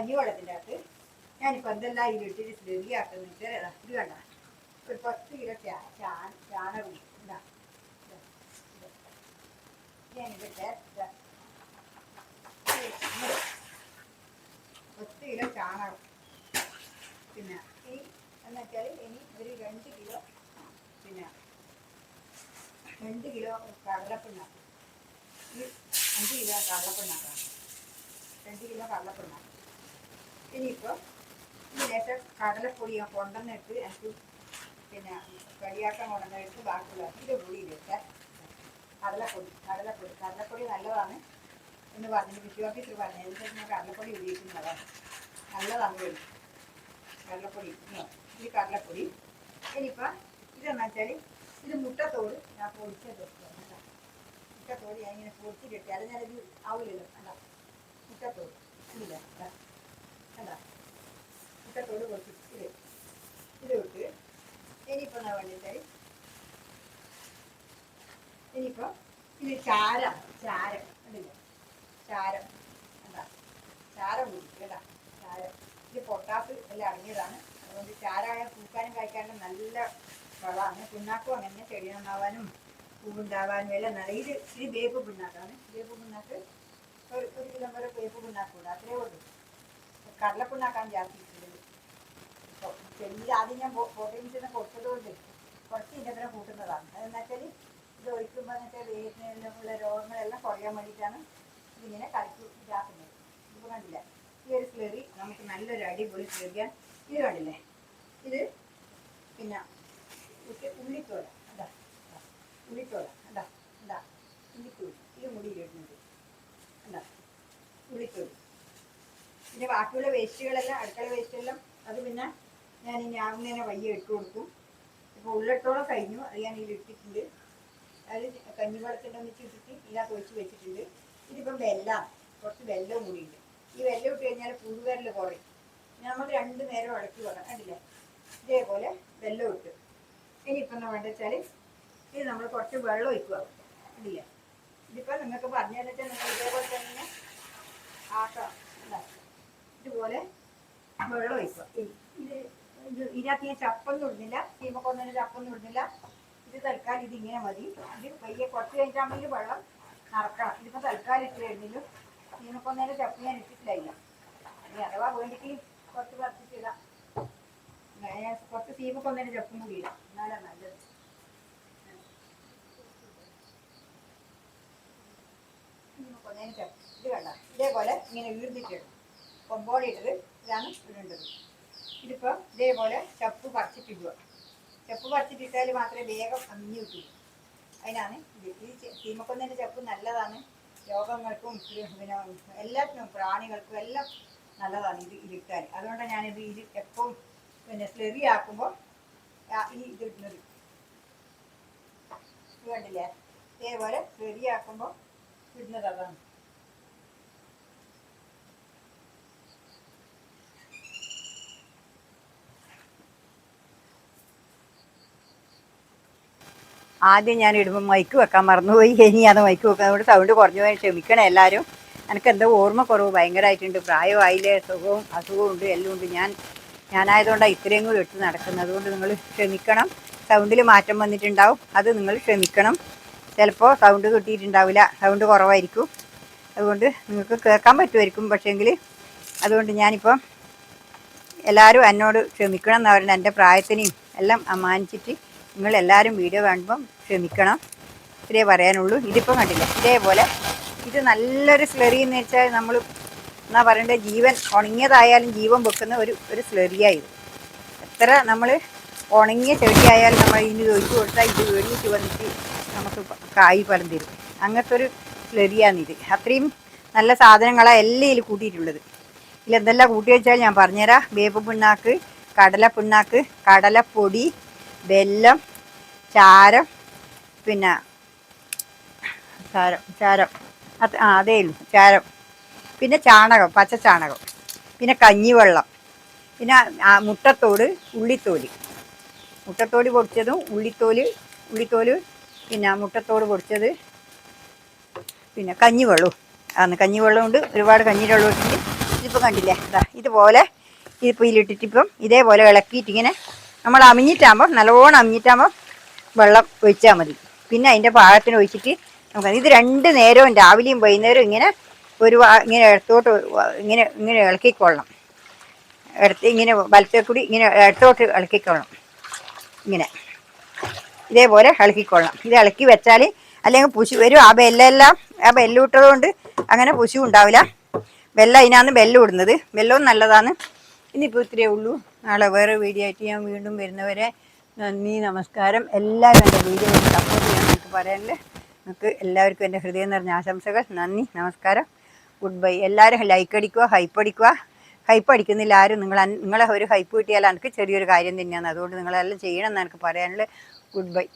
കഞ്ഞിവെള്ളത്തിൻ്റെ അകത്ത് ഞാനിപ്പോൾ എന്തെല്ലാം ഇതിലിട്ടിട്ട് സ്ലറിയാക്കുന്നിട്ട് ഇത് കണ്ട ഒരു 10 കിലോ ചാണകം ഉണ്ടാ ഞാനിതിട്ട് 10 കിലോ ചാണകം പിന്നെ ഈ എന്നുവെച്ചാൽ ഇനി ഒരു 2 കിലോ പിന്നെ 2 കിലോ കടലപ്പിണ്ണാക്ക് ഈ 5 കിലോ കടലപ്പിണ്ണാക്കാണ് 2 കിലോ കടലപ്പിണ്ണാക്ക് ഇനിയിപ്പോൾ ഈ ലേശം കടലപ്പൊടി ഞാൻ കൊണ്ടുവന്നിട്ട് എനിക്ക് പിന്നെ കടിയാക്കാൻ കൊണ്ടുവന്നിട്ട് ബാക്കിയുള്ള ഇത് പൊടിയിലിട്ട് കടലപ്പൊടി നല്ലതാണ് എന്ന് പറഞ്ഞു കൃഷി ഓഫീസർ പറഞ്ഞു അതിനുശേഷം ഞാൻ കടലപ്പൊടി ഉപയോഗിക്കുന്നതാണ് നല്ലതാണ് കടലപ്പൊടി ഈ കടലപ്പൊടി ഇനിയിപ്പോൾ ഇതെന്ന് വെച്ചാൽ ഇത് മുട്ടത്തോട് ഞാൻ പൊടിച്ചത് മുട്ടത്തോട് ഞാൻ ഇങ്ങനെ പൊടിച്ചിട്ട് അത് ഞാനിത് ആവില്ലല്ലോ അല്ല മുട്ടത്തോട് ഇല്ല അല്ല മുട്ടത്തോട് പൊടിച്ചിട്ട് ഇത് വിട്ട് ഇനിയിപ്പോൾ എന്താ വേണ്ടിയിട്ട് ഇനിയിപ്പോൾ ഇത് ചാരം കണ്ടില്ല ചാരം എന്താ ചാരം കൂടി കേട്ടാ ചാരം ഇത് പൊട്ടാസ് എല്ലാം അടങ്ങിയതാണ് അതുകൊണ്ട് ചാരമായ പൂക്കാനും കഴിക്കാനും നല്ല വളമാണ് പിണ്ണാക്കും അങ്ങനെ ചെടി നന്നാവാനും പൂവുണ്ടാവാനും എല്ലാം നല്ല ഇത് വേപ്പ് പിണ്ണാക്കാണ് വേപ്പ് പിണ്ണാക്ക് ഒരു കിലോ വരെ വേപ്പ് പിണ്ണാക്കൂടെ അത്രേ ഉള്ളൂ കടലപ്പിണ്ണാക്കാൻ ജാസ്തിയിട്ടുള്ളത് ഇപ്പോൾ ചെടിയിൽ ആദ്യം ഞാൻ പ്രോട്ടീൻസിന് കൊടുത്തതുകൊണ്ട് കുറച്ച് ഇന്നത്തിനെ കൂട്ടുന്നതാണ് അതെന്ന് വെച്ചാൽ ഇത് ഒഴിക്കുമ്പോൾ എന്ന് വെച്ചാൽ വേരിനെല്ലാം രോഗങ്ങളെല്ലാം കുറയാൻ വേണ്ടിയിട്ടാണ് ഇതിങ്ങനെ കളിക്ക് ഇതാക്കുന്നത് ഇപ്പോൾ കണ്ടില്ല ഈ ഒരു സ്ലറി നമുക്ക് നല്ലൊരു അടിപൊളി സ്ലറിയാൻ ഇത് കണ്ടില്ലേ ഇത് പിന്നെ ഉള്ളിത്തോല എന്താ ഉള്ളിത്തോല എന്താ ഉള്ളിത്തോലി ഇത് മുടിയിലിടുന്നത് എന്താ ഉള്ളിത്തോലി പിന്നെ ബാക്കിയുള്ള വേസ്റ്റുകളെല്ലാം അടുക്കള വേസ്റ്റെല്ലാം അത് പിന്നെ ഞാൻ ഇനി ആവുന്നതിനെ വയ്യ ഇട്ട് കൊടുക്കും ഇപ്പോൾ ഉള്ളിട്ടോളം കഴിഞ്ഞു അത് ഞാൻ ഇതിലിട്ടിട്ടുണ്ട് അത് കഞ്ഞിവെള്ളത്തിൻ്റെ ഒന്നിച്ച് ഇട്ടിട്ട് ഇതിനകത്ത് ഒഴിച്ച് വെച്ചിട്ടുണ്ട് ഇതിപ്പം വെല്ലം കുറച്ച് വെല്ലവും കൂടിയുണ്ട് ഈ വെല്ലം ഇട്ട് കഴിഞ്ഞാൽ പുഴുവരൽ കുറയും നമ്മൾ 2 നേരം ഇളക്കി വെക്കണം കണ്ടില്ലേ ഇതേപോലെ വെല്ലം ഇട്ട് ഇനിയിപ്പം എന്താ വേണ്ടത് വെച്ചാൽ ഇത് നമ്മൾ കുറച്ച് വെള്ളം ഒഴിക്കുക കണ്ടില്ലേ ഇതിപ്പോൾ നിങ്ങൾക്ക് പറഞ്ഞതെന്ന് വെച്ചാൽ നിങ്ങൾ ഇതേപോലെ തന്നെ ആക്കാം ഇതുപോലെ വെള്ളം ഒഴിക്കുക ഇതിനകത്ത് ഞാൻ ചപ്പൊന്നും ഇടുന്നില്ല ചീമക്കൊന്നതിന് ചപ്പൊന്നും ഇടുന്നില്ല ഇത് തൽക്കാലം ഇതിങ്ങനെ മതി ഇത് പയ്യെ കുറച്ച് കഴിഞ്ഞാൽ വെള്ളം നടക്കണം ഇതിപ്പോൾ തൽക്കാലം ഇട്ട് കഴിഞ്ഞാലും ചീമക്കൊന്നതിൻ്റെ ചപ്പ് ഞാൻ ഇട്ടിട്ടില്ല ഇനി അഥവാ വേണ്ടിക്ക് കുറച്ച് പറിച്ചിട്ടിടാം ഞാൻ കുറച്ച് ചീമക്കൊന്നതിൻ്റെ ചപ്പും കൂടി ഇടാം എന്നാലാണ് നല്ലത് ചീമക്കൊന്നതിന് ചപ്പ് ഇത് വേണ്ട ഇതേപോലെ ഇങ്ങനെ വീർന്നിട്ടിടും കൊമ്പോടിയിട്ടത് ഇതാണ് ഇടേണ്ടത് ഇതിപ്പോൾ ഇതേപോലെ ചപ്പ് പറിച്ചിട്ടിടുക ചപ്പ് പറിച്ചിട്ടിട്ടാൽ മാത്രമേ വേഗം അമിഞ്ഞു കിട്ടൂ അതിനാണ് ഇത് ഈ ചീമക്കൊന്നതിൻ്റെ ചപ്പ് നല്ലതാണ് രോഗങ്ങൾക്കും പിന്നെ എല്ലാത്തിനും പ്രാണികൾക്കും എല്ലാം നല്ലതാണ് ഇതിട്ടാൽ അതുകൊണ്ടാണ് ഞാനിത് എപ്പോഴും പിന്നെ സ്ലെറി ആക്കുമ്പോൾ ഈ ഇതിടുന്നത് ഇത് കണ്ടില്ലേ ഇതേപോലെ സ്ലെറി ആക്കുമ്പോൾ ഇടുന്നത് അതാണ് ആദ്യം ഞാൻ ഇടുമ്പോൾ മൈക്ക് വെക്കാൻ മറന്നുപോയി ഇനി അത് മൈക്ക് വെക്കാൻ അവിടെ സൗണ്ട് കുറഞ്ഞു പോയി ക്ഷമിക്കണം എല്ലാവരും എനിക്ക് എന്തോ ഓർമ്മക്കുറവ് ഭയങ്കരമായിട്ടുണ്ട് പ്രായമായില്ലേ അസുഖവും ഉണ്ട് എല്ലാം ഉണ്ട് ഞാനായതുകൊണ്ടാണ് ഇത്രയും കൂടി ഇട്ട് നടക്കുന്നത് അതുകൊണ്ട് നിങ്ങൾ ക്ഷമിക്കണം സൗണ്ടിൽ മാറ്റം വന്നിട്ടുണ്ടാവും അത് നിങ്ങൾ ക്ഷമിക്കണം ചിലപ്പോൾ സൗണ്ട് കിട്ടിയിട്ടുണ്ടാവില്ല സൗണ്ട് കുറവായിരിക്കും അതുകൊണ്ട് നിങ്ങൾക്ക് കേൾക്കാൻ പറ്റുമായിരിക്കും പക്ഷേങ്കിൽ അതുകൊണ്ട് ഞാനിപ്പം എല്ലാവരും എന്നോട് ക്ഷമിക്കണം എന്ന് പറയുന്നത് എൻ്റെ പ്രായത്തിനെയും എല്ലാം മാനിച്ചിട്ട് നിങ്ങളെല്ലാവരും വീഡിയോ കാണുമ്പം ക്ഷമിക്കണം ഇത്രേ പറയാനുള്ളൂ ഇതിപ്പം കണ്ടില്ല ഇതേപോലെ ഇത് നല്ലൊരു സ്ലറി എന്ന് വെച്ചാൽ നമ്മൾ എന്നാ പറയേണ്ടത് ജീവൻ ഉണങ്ങിയതായാലും ജീവൻ വെക്കുന്ന ഒരു സ്ലറിയായത് എത്ര നമ്മൾ ഉണങ്ങിയ ചെടിയായാലും നമ്മൾ ഇതിന് ഒഴിച്ച് കൊടുത്താൽ ഇത് വെളിയിട്ട് വന്നിട്ട് നമുക്ക് കായ് ഫലം തരും അങ്ങനത്തെ ഒരു സ്ലറിയാണിത് അത്രയും നല്ല സാധനങ്ങളാണ് എല്ലാം ഇതിൽ കൂട്ടിയിട്ടുള്ളത് ഇതിലെന്തെല്ലാം കൂട്ടി വെച്ചാൽ ഞാൻ പറഞ്ഞുതരാം വേപ്പ് പിണ്ണാക്ക് കടല പിണ്ണാക്ക് കടലപ്പൊടി വെല്ലം ചാരം പിന്നെ ചാരം അതേ ഉള്ളൂ ചാരം പിന്നെ ചാണകം പച്ച ചാണകം പിന്നെ കഞ്ഞിവെള്ളം പിന്നെ മുട്ടത്തോട് മുട്ടത്തോട് പൊടിച്ചതും ഉള്ളിത്തോല് പിന്നെ മുട്ടത്തോട് പൊടിച്ചത് പിന്നെ കഞ്ഞിവെള്ളവും കഞ്ഞിവെള്ളം കൊണ്ട് ഒരുപാട് കഞ്ഞിവെള്ളം ഇട്ടിട്ട് ഇത് ഇപ്പം കണ്ടില്ലേ ഇതുപോലെ ഇതിപ്പോൾ ഇതിലിട്ടിട്ട് ഇപ്പം ഇതേപോലെ ഇളക്കിയിട്ട് ഇങ്ങനെ നമ്മൾ അമിഞ്ഞിട്ടാകുമ്പോൾ നല്ലോണം അമിഞ്ഞിട്ടാകുമ്പോൾ വെള്ളം ഒഴിച്ചാൽ മതി. പിന്നെ അതിൻ്റെ പാകത്തിന് ഒഴിച്ചിട്ട് നമുക്ക് ഇത് 2 നേരവും രാവിലെയും വൈകുന്നേരവും ഇങ്ങനെ ഇങ്ങനെ ഇടത്തോട്ട് ഇങ്ങനെ ഇങ്ങനെ ഇളക്കിക്കൊള്ളണം. ഇങ്ങനെ വലത്തെ കൂടി ഇങ്ങനെ ഇടത്തോട്ട് ഇളക്കിക്കൊള്ളണം. ഇങ്ങനെ ഇതേപോലെ ഇളക്കിക്കൊള്ളണം. ഇത് ഇളക്കി വെച്ചാൽ അല്ലെങ്കിൽ പുശു വരും. ആ ബെല്ലം ഇട്ടതുകൊണ്ട് അങ്ങനെ പുശു ഉണ്ടാവില്ല. വെല്ലം അതിനാണ് ബെല്ലം ഇടുന്നത്. വെല്ലവും നല്ലതാണ്. ഇന്നിപ്പോൾ ഇത്രയേ ഉള്ളൂ. നാളെ വേറെ വീഡിയോ ആയിട്ട് ഞാൻ വീണ്ടും വരുന്നവരെ നന്ദി, നമസ്കാരം. എല്ലാവരും എൻ്റെ വീഡിയോ സപ്പോർട്ട് ചെയ്യാൻ എനിക്ക് പറയാനില്ല. നിങ്ങൾക്ക് എല്ലാവർക്കും എൻ്റെ ഹൃദയം നിറഞ്ഞ ആശംസകൾ. നന്ദി, നമസ്കാരം, ഗുഡ് ബൈ. എല്ലാവരും ലൈക്ക് അടിക്കുക, ഹൈപ്പ് അടിക്കുക. ഹൈപ്പ് അടിക്കുന്നില്ല ആരും. നിങ്ങളെ ഒരു ഹൈപ്പ് കിട്ടിയാൽ എനിക്ക് ചെറിയൊരു കാര്യം തന്നെയാണ്. അതുകൊണ്ട് നിങ്ങളെല്ലാം ചെയ്യണം എന്ന് എനിക്ക് പറയാനുള്ളത്. Good bye.